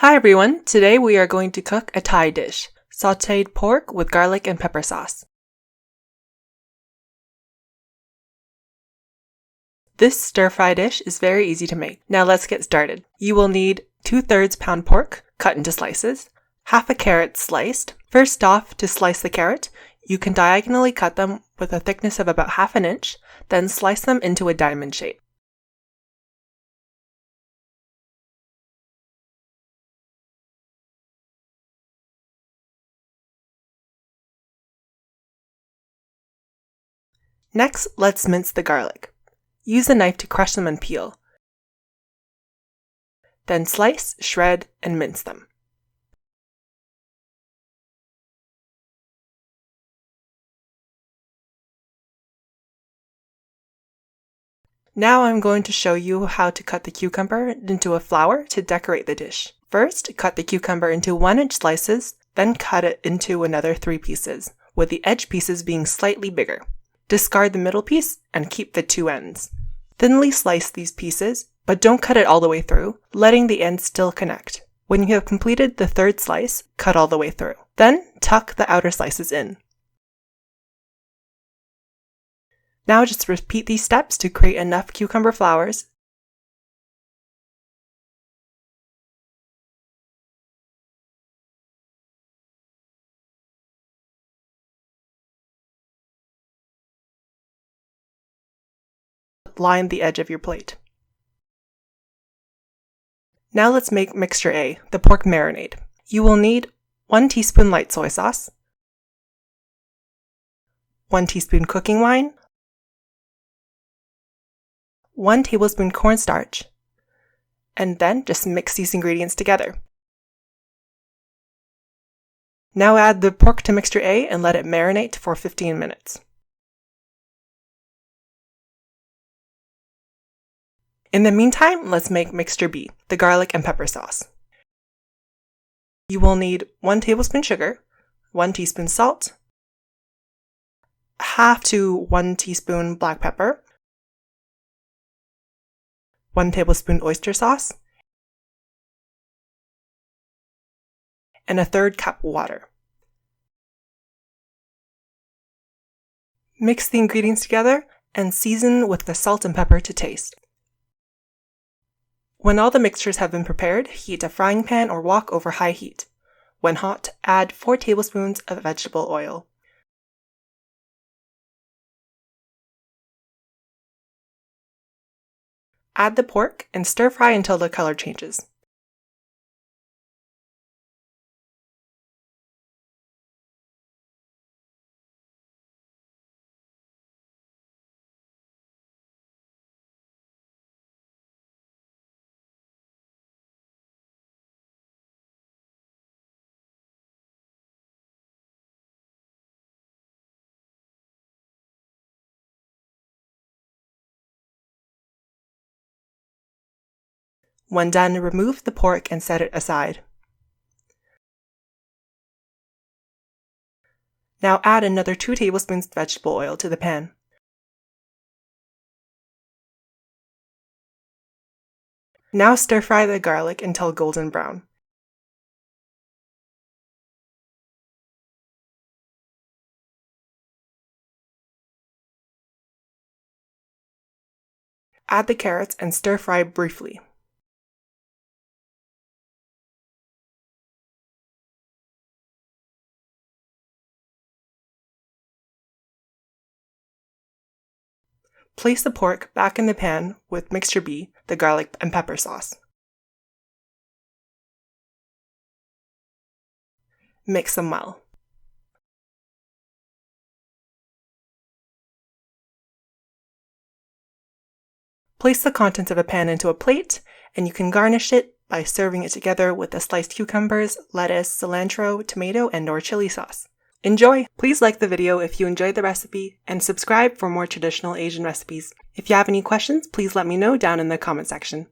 Hi everyone, today we are going to cook a Thai dish, sauteed pork with garlic and pepper sauce. This stir-fry dish is very easy to make. Now let's get started. You will need 2/3 pound pork cut into slices, half a carrot sliced. First off, to slice the carrot, you can diagonally cut them with a thickness of about 1/2 inch, then slice them into a diamond shape. Next, let's mince the garlic. Use a knife to crush them and peel. Then slice, shred, and mince them. Now I'm going to show you how to cut the cucumber into a flower to decorate the dish. First, cut the cucumber into 1-inch slices, then cut it into another 3 pieces, with the edge pieces being slightly bigger. Discard the middle piece and keep the 2 ends. Thinly slice these pieces, but don't cut it all the way through, letting the ends still connect. When you have completed the 3rd slice, cut all the way through. Then tuck the outer slices in. Now just repeat these steps to create enough cucumber flowers. Line the edge of your plate. Now let's make mixture A, the pork marinade. You will need 1 teaspoon light soy sauce, 1 teaspoon cooking wine, 1 tablespoon cornstarch, and then just mix these ingredients together. Now add the pork to mixture A and let it marinate for 15 minutes. In the meantime, let's make mixture B, the garlic and pepper sauce. You will need 1 tablespoon sugar, 1 teaspoon salt, 1/2 to 1 teaspoon black pepper, 1 tablespoon oyster sauce, and 1/3 cup water. Mix the ingredients together and season with the salt and pepper to taste. When all the mixtures have been prepared, heat a frying pan or wok over high heat. When hot, add 4 tablespoons of vegetable oil. Add the pork and stir fry until the color changes. When done, remove the pork and set it aside. Now add another 2 tablespoons vegetable oil to the pan. Now stir fry the garlic until golden brown. Add the carrots and stir fry briefly. Place the pork back in the pan with mixture B, the garlic and pepper sauce. Mix them well. Place the contents of a pan into a plate, and you can garnish it by serving it together with the sliced cucumbers, lettuce, cilantro, tomato, and/or chili sauce. Enjoy! Please like the video if you enjoyed the recipe, and subscribe for more traditional Asian recipes. If you have any questions, please let me know down in the comment section.